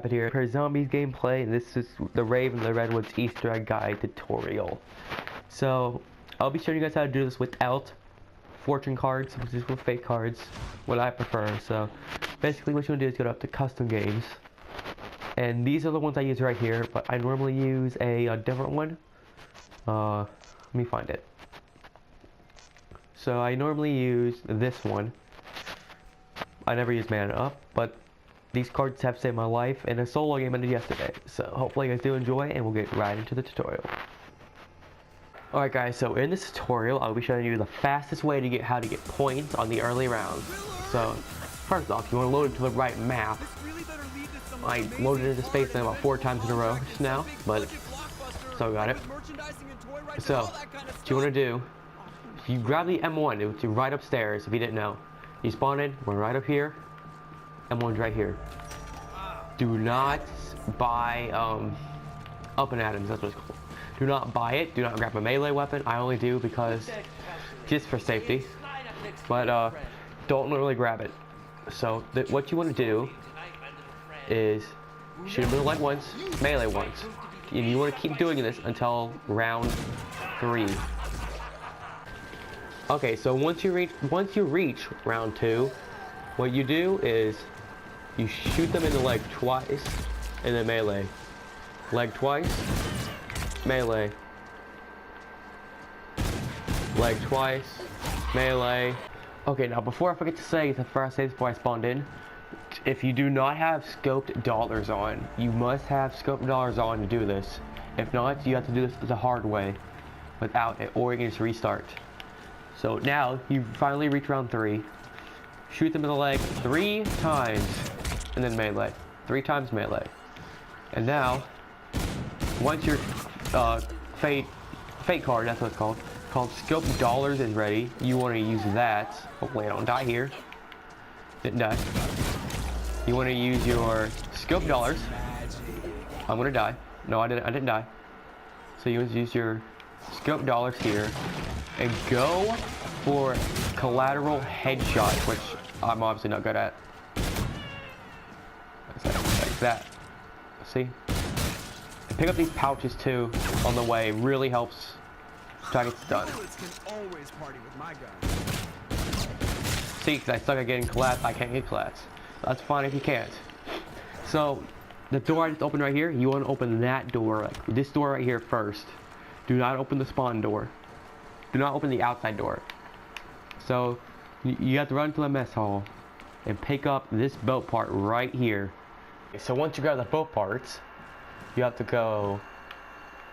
Here for zombies gameplay, and this is the Rave and the Redwoods Easter egg guide tutorial. So I'll be showing you guys how to do this without fortune cards, just with fake cards, what I prefer. So basically what you want to do is go up to custom games, and these are the ones I use right here, but I normally use a different one. Let me find it. So I normally use this one. I never use Mana Up, but these cards have saved my life in a solo game I did yesterday. So hopefully you guys do enjoy, and we'll get right into the tutorial. Alright guys, so in this tutorial I'll be showing you the fastest way to get how to get points on the early rounds. So first off, you want to load it to the right map. I loaded into space about 4 times in a row just now, but so I got it. So what you want to do, you grab the M1, it's right upstairs if you didn't know. You spawn in, we're right up here. M1's right here. Do not buy up and atoms, that's what it's called. Do not buy it, do not grab a melee weapon. I only do because just for safety. But don't literally grab it. So what you want to do is shoot him in the leg once, melee once. And you want to keep doing this until round 3. Okay, so once you reach round 2, what you do is you shoot them in the leg twice, and then melee. Leg twice, melee. Leg twice, melee. Okay, now before I forget to say, before I spawned in, if you do not have scoped dollars on, you must have scoped dollars on to do this. If not, you have to do this the hard way, without it, or you can just restart. So now, you finally reach round 3. Shoot them in the leg 3 times, and then melee. 3 times melee. And now, once your fate card, that's what it's called Scope Dollars is ready, you want to use that. Hopefully I don't die here. Didn't die. You want to use your Scope Dollars. I'm gonna die. No, I didn't die. So you want to use your Scope Dollars here, and go for collateral headshot, which I'm obviously not good at. Like that. See? And pick up these pouches too on the way. Really helps try to get stunned. See, because I suck at getting collats, I can't get collats. That's fine if you can't. So, the door I just opened right here, you want to open that door, like this door right here first. Do not open the spawn door. Do not open the outside door. So, you have to run to the mess hall and pick up this boat part right here. So once you grab the boat parts, you have to go,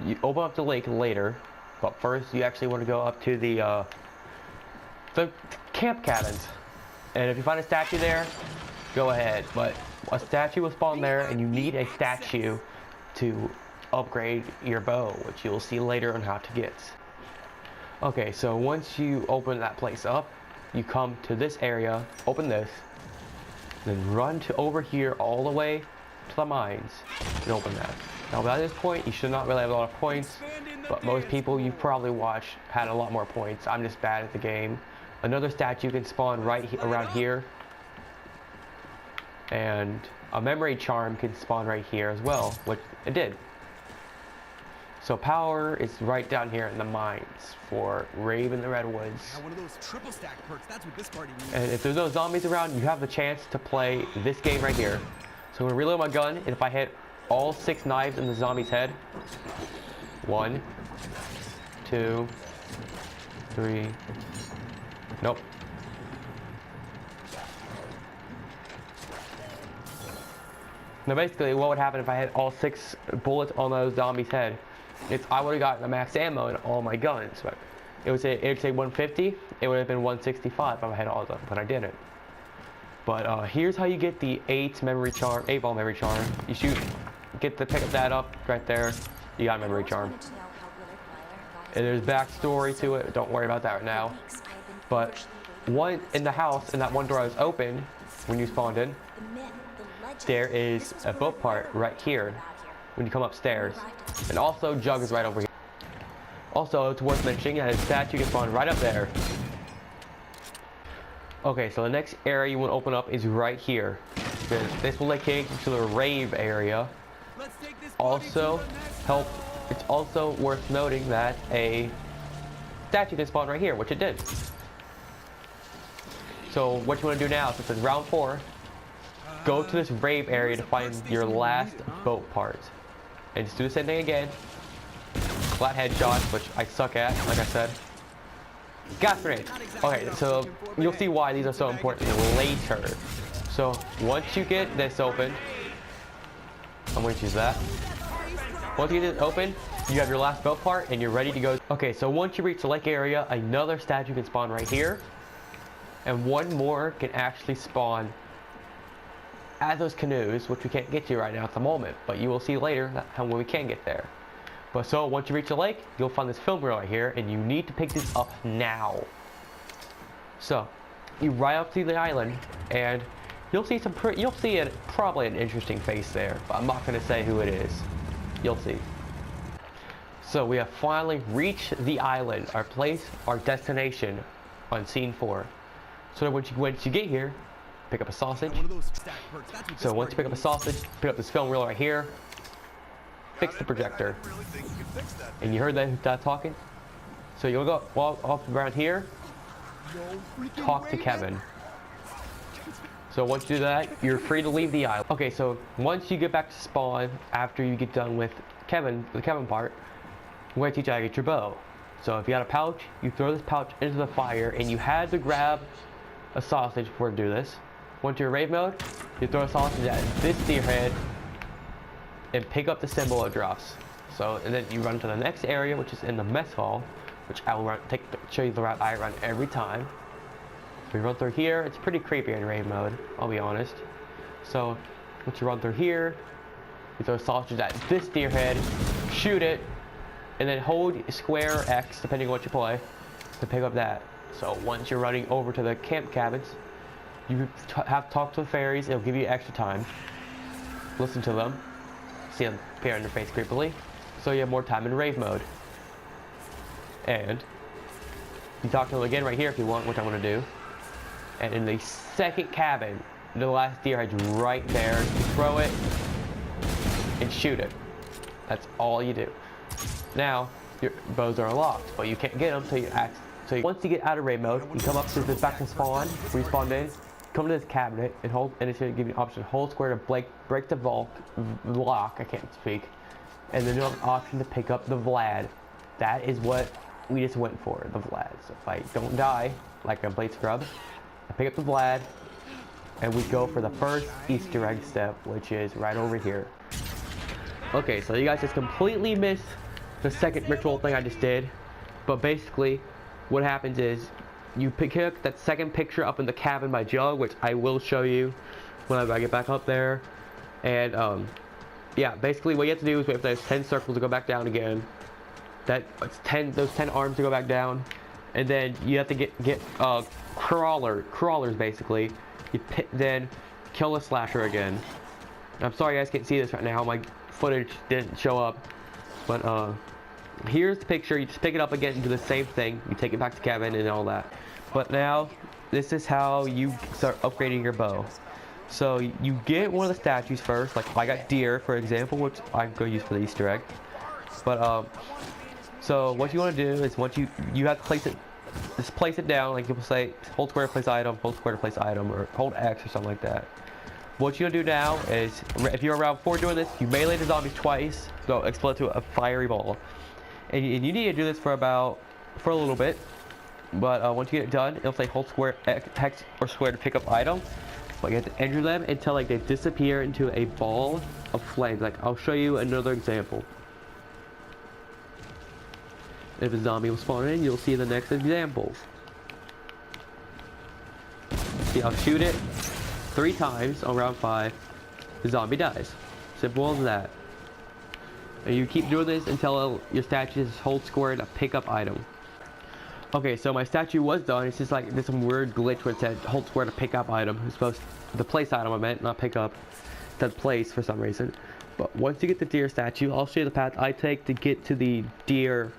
you open up the lake later, but first you actually want to go up to the camp cabins. And if you find a statue there, go ahead, but a statue will spawn there, and you need a statue to upgrade your bow, which you'll see later on how to get. Okay, so once you open that place up, you come to this area, open this, then run to over here all the way to the mines and open that. Now by this point, you should not really have a lot of points, but most people you probably watched had a lot more points. I'm just bad at the game. Another statue can spawn right around here, and a memory charm can spawn right here as well, which it did. So power is right down here in the mines for Rave and the Redwoods. One of those triple stack perks, that's what this party needs. And if there's no zombies around, you have the chance to play this game right here. So I'm gonna reload my gun, and if I hit all 6 knives in the zombie's head, 1, 2, 3, nope. Now basically what would happen if I hit all 6 bullets on those zombies' head? I would have gotten the max ammo in all my guns. But it would say 150. It would have been 165 if I had all of them, but I didn't. But here's how you get the 8 ball memory charm. You pick that up right there. You got a memory charm. And there's backstory to it. Don't worry about that right now. But in the house, in that one door I was open when you spawned in, there is a boat part right here when you come upstairs. And also Jug is right over here. Also, it's worth mentioning that his statue can spawn right up there. Okay, so the next area you want to open up is right here. This will let you into the Rave area. Let's take this Also, it's also worth noting that a statue can spawn right here, which it did. So what you want to do now, since it's round 4, go to this Rave area to find your last boat part. And just do the same thing again. Flat headshots, which I suck at, like I said. Gas grenade. Okay, so you'll see why these are so important later. So once you get this open, I'm going to use that. Once you get this open, you have your last boat part and you're ready to go. Okay, so once you reach the lake area, another statue can spawn right here. And one more can actually spawn at those canoes, which we can't get to right now at the moment, but you will see later when we can get there. But so once you reach the lake, you'll find this film reel right here, and you need to pick this up now. So you ride up to the island, and you'll see probably an interesting face there, but I'm not going to say who it is. You'll see. So we have finally reached the island, our place, our destination on scene 4. So once you get here, pick up a sausage. So once you pick up a sausage, pick up this film reel right here, fix the projector. And you heard that talking? So you'll go walk off around here, talk to Kevin. So once you do that, you're free to leave the island. Okay, so once you get back to spawn, after you get done with the Kevin part, I'm going to teach you how to get your bow. So if you had a pouch, you throw this pouch into the fire, and you had to grab a sausage before you do this. Once you're in Rave mode, you throw a sausage at this deer head and pick up the symbol it drops. So, and then you run to the next area, which is in the mess hall, which I will show you the route I run every time. So you run through here. It's pretty creepy in Rave mode, I'll be honest. So once you run through here, you throw a sausage at this deer head, shoot it, and then hold square X, depending on what you play, to pick up that. So once you're running over to the camp cabins, you have to talk to the fairies. It'll give you extra time. Listen to them. See them appear on your face creepily. So you have more time in Rave mode. And you talk to them again right here if you want, which I'm going to do. And in the second cabin, the last deer head's right there. You throw it and shoot it. That's all you do. Now, your bows are unlocked, but you can't get them until you act. So once you get out of Rave mode, you come up to this back to spawn, respawn in, come to this cabinet, and it's going to give you an option, hold square to break the lock, I can't speak, and then you have an option to pick up the Vlad. That is what we just went for, the Vlad. So if I don't die, like a Blade Scrub, I pick up the Vlad, and we go for the first Easter egg step, which is right over here. Okay, so you guys just completely missed the second ritual thing I just did, but basically, what happens is you pick up that second picture up in the cabin by Jug, which I will show you whenever I get back up there. And yeah, basically what you have to do is wait for those 10 circles to go back down again. Those 10 arms to go back down, and then you have to get crawlers basically. Then kill a slasher again. I'm sorry you guys can't see this right now. My footage didn't show up, but here's the picture. You just pick it up again and do the same thing. You take it back to Kevin and all that. But now, this is how you start upgrading your bow. So you get one of the statues first. Like I got deer, for example, which I'm going to use for the Easter egg. But so what you want to do is once you have to place it, just place it down. Like people say, hold square to place item, hold square to place item, or hold X or something like that. What you're gonna do now is, if you're around 4 doing this, you melee the zombies twice, go explode to a fiery ball. And you need to do this for a little bit, but once you get it done, it'll say hold square X or square to pick up item. But you have to enter them until like they disappear into a ball of flames. Like I'll show you another example. If a zombie will spawn in, you'll see the next example. See, I'll shoot it 3 times on round 5. The zombie dies. Simple as that. And you keep doing this until your statue is hold square to pick up item. Okay, so my statue was done. It's just like there's some weird glitch where it said hold square to pick up item. It's supposed the place item I meant, not pick up. It said place for some reason. But once you get the deer statue, I'll show you the path I take to get to the deer,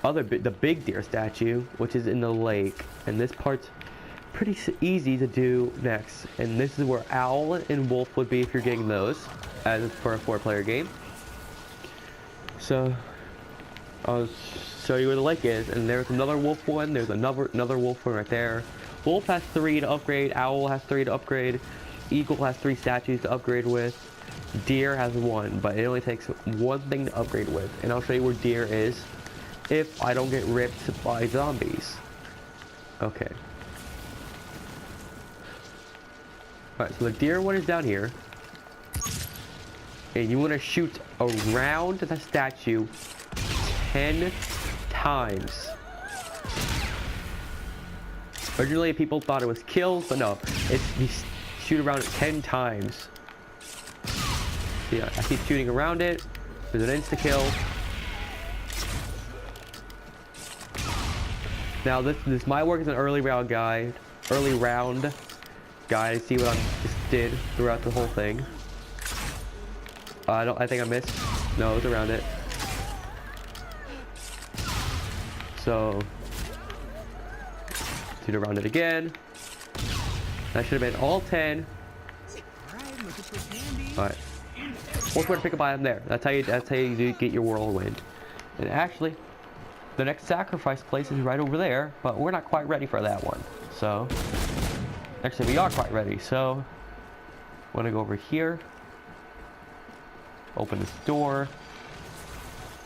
the big deer statue, which is in the lake. And this part's pretty easy to do next, and this is where Owl and Wolf would be if you're getting those, as for a 4-player game. So, I'll show you where the lake is, and there's another wolf one, there's another wolf one right there. Wolf has 3 to upgrade, Owl has 3 to upgrade, Eagle has 3 statues to upgrade with, Deer has 1, but it only takes 1 thing to upgrade with, and I'll show you where Deer is if I don't get ripped by zombies. Okay. Alright, so the Deer one is down here, and you want to shoot around the statue 10 times. Originally, people thought it was kills, but no, it's you shoot around it 10 times. Yeah, I keep shooting around it. There's an insta kill. Now this might work as an early round guide. See what I just did throughout the whole thing. I think I missed. No, it was around it. So shoot around it again. That should have been all 10. Alright. Fourth way to pick up item there. That's how you do get your whirlwind. And actually, the next sacrifice place is right over there, but we're not quite ready for that one. So actually we are quite ready. So I'm gonna go over here. Open this door.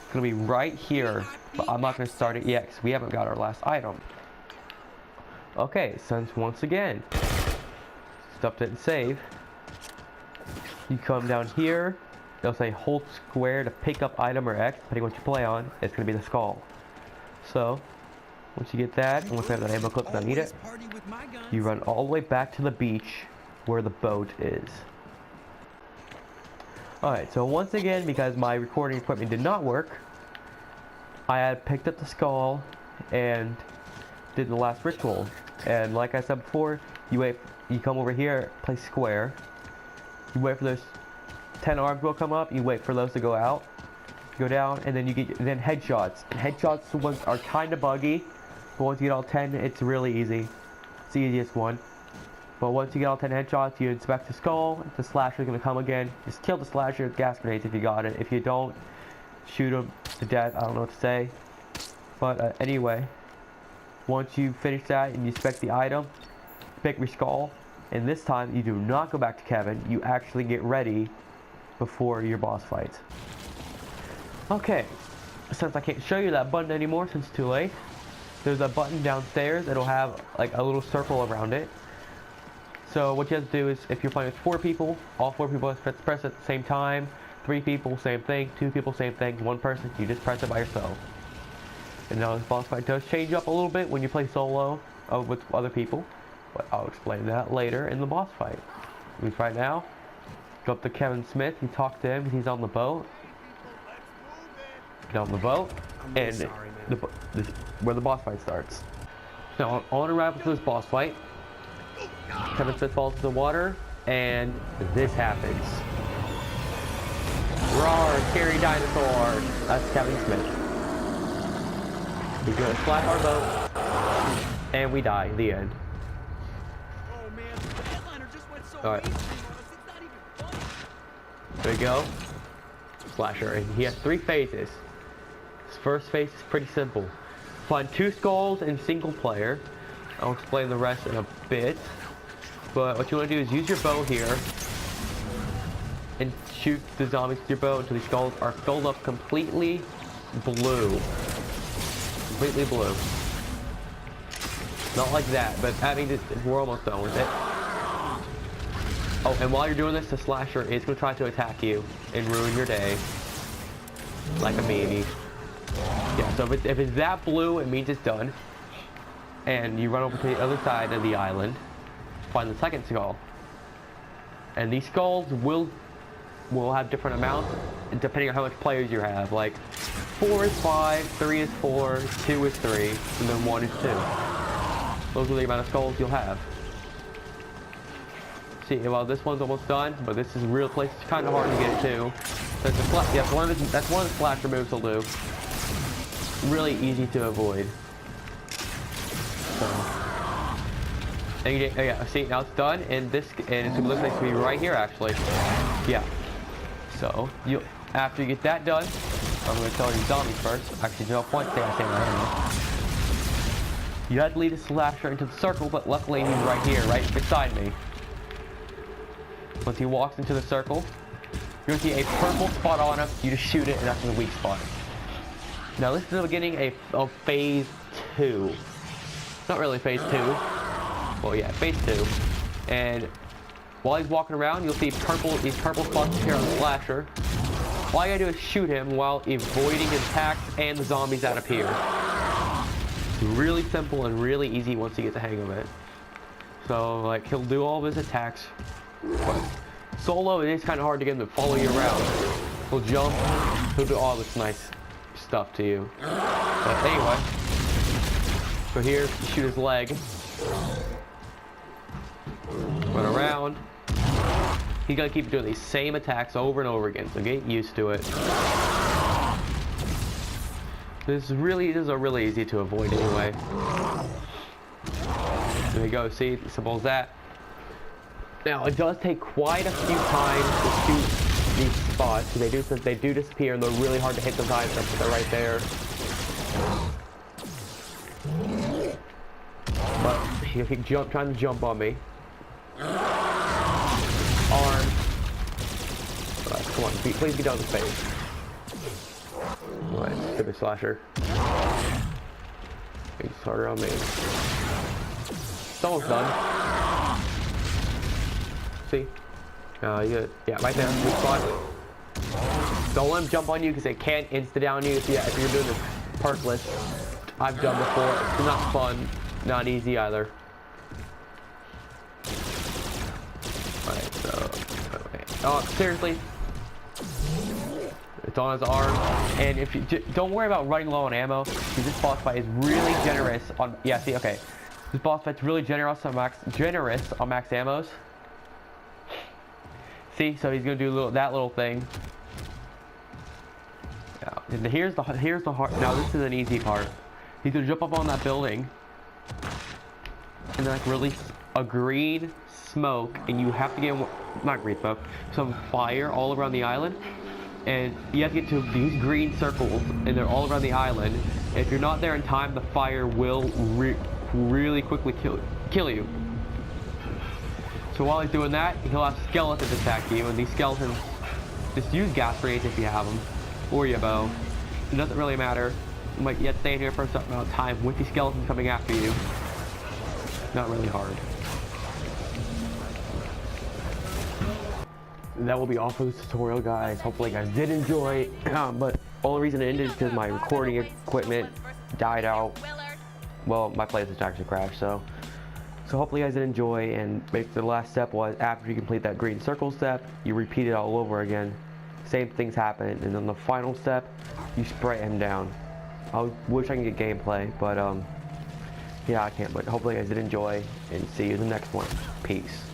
It's gonna be right here, but I'm not gonna start it yet because we haven't got our last item. Okay, since once again, stuff didn't save. You come down here, they'll say hold square to pick up item or X, depending on what you play on, it's gonna be the skull. So, once you get that, and once I have that ammo clip and I need it, you run all the way back to the beach where the boat is. Alright, so once again, because my recording equipment did not work, I had picked up the skull and did the last ritual. And like I said before, you come over here, place square, you wait for those 10 arms will come up, you wait for those to go out, go down, and then you get headshots. And headshots ones are kind of buggy, but once you get all 10, it's really easy. It's the easiest one. But once you get all 10 headshots, you inspect the skull, the slasher is going to come again. Just kill the slasher with gas grenades if you got it. If you don't, shoot him to death. I don't know what to say. But anyway, once you finish that and you inspect the item, pick your skull. And this time, you do not go back to Kevin. You actually get ready before your boss fight. Okay, since I can't show you that button anymore since it's too late, there's a button downstairs that'll have like a little circle around it. So what you have to do is, if you're playing with 4 people, all 4 people have to press it at the same time. 3 people, same thing. 2 people, same thing. 1 person, you just press it by yourself. And now this boss fight does change up a little bit when you play solo with other people. But I'll explain that later in the boss fight. Right now, go up to Kevin Smith, you talk to him, he's on the boat. Get on the boat, and this where the boss fight starts. Now, on arrival to this boss fight, Kevin Smith falls into the water, and this happens. Roar, scary dinosaur! That's Kevin Smith. He's gonna slap our boat, and we die. The end. Oh man, the headliner just went so Alright. mainstream on us, it's not even funny. There you go. Slasher, and he has 3 phases. His first phase is pretty simple. Find 2 skulls in single player. I'll explain the rest in a bit. But what you want to do is use your bow here and shoot the zombies with your bow until these skulls are filled up completely blue. Completely blue. Not like that, but I mean, we're almost done with it. Oh, and while you're doing this, the slasher is going to try to attack you and ruin your day. Like a meanie. Yeah, so if it's that blue, it means it's done. And you run over to the other side of the island, find the second skull. And these skulls will have different amounts depending on how much players you have. Like 4 is 5, 3 is 4, 2 is 3, and then 1 is 2. Those are the amount of skulls you'll have. See, well, this one's almost done, but this is a real place. It's kind of hard to get to. That's one of the slasher moves will do. Really easy to avoid. So, And you get, oh yeah, see, now it's done, and it looks like it's gonna be right here, actually. Yeah. So, after you get that done, I'm gonna tell you zombies first. Actually, no point saying my hand. You had to lead the slasher into the circle, but luckily he's right here, right beside me. Once he walks into the circle, you're gonna see a purple spot on him. You just shoot it, and that's the weak spot. Now this is the beginning of phase 2. Not really phase 2. Well, yeah, phase 2. And while he's walking around, you'll see these purple spots appear on the slasher. All you gotta do is shoot him while avoiding his attacks and the zombies that appear. It's really simple and really easy once you get the hang of it. So, like, he'll do all of his attacks, but solo, it is kind of hard to get him to follow you around. He'll jump, he'll do all this nice stuff to you. But anyway, so here, you shoot his leg. Run around. He's gonna keep doing these same attacks over and over again, so get used to it. This is really easy to avoid anyway. There you go, see, simple as that. Now, it does take quite a few times to shoot these spots. They do disappear, and they're really hard to hit those items, but they're right there. But he'll keep trying to jump on me. Arm. Come on, please be done with face. Alright, stupid slasher. He's harder on me. It's almost done. See? You yeah, right there. Good spot. Don't let him jump on you because they can't insta-down you. So yeah, if you're doing this perkless, I've done before. It's not fun, not easy either. Alright, so okay. Oh, seriously. It's on his arm, and if you don't worry about running low on ammo, because this boss fight is really generous on. Yeah, see, okay, this boss fight's really generous on max ammos. See, so he's gonna do that little thing. Now, and here's the hard. Now this is an easy part. He's gonna jump up on that building, and then like release a green smoke, and you have to get not green smoke, some fire all around the island. And you have to get to these green circles, and they're all around the island. If you're not there in time, the fire will really quickly kill you. So while he's doing that, he'll have skeletons attack you, and these skeletons, just use gas grenades if you have them, or your bow. It doesn't really matter. You might yet stay in here for a certain amount of time with these skeletons coming after you. Not really hard. That will be all for this tutorial, guys. Hopefully you guys did enjoy. But only reason it ended is because my recording equipment died out. Well, my PlayStation actually crashed, so hopefully you guys did enjoy. And basically the last step was after you complete that green circle step, you repeat it all over again. Same things happen, and then the final step, you spray him down. I wish I could get gameplay, but yeah, I can't. But hopefully you guys did enjoy, and see you in the next one. Peace.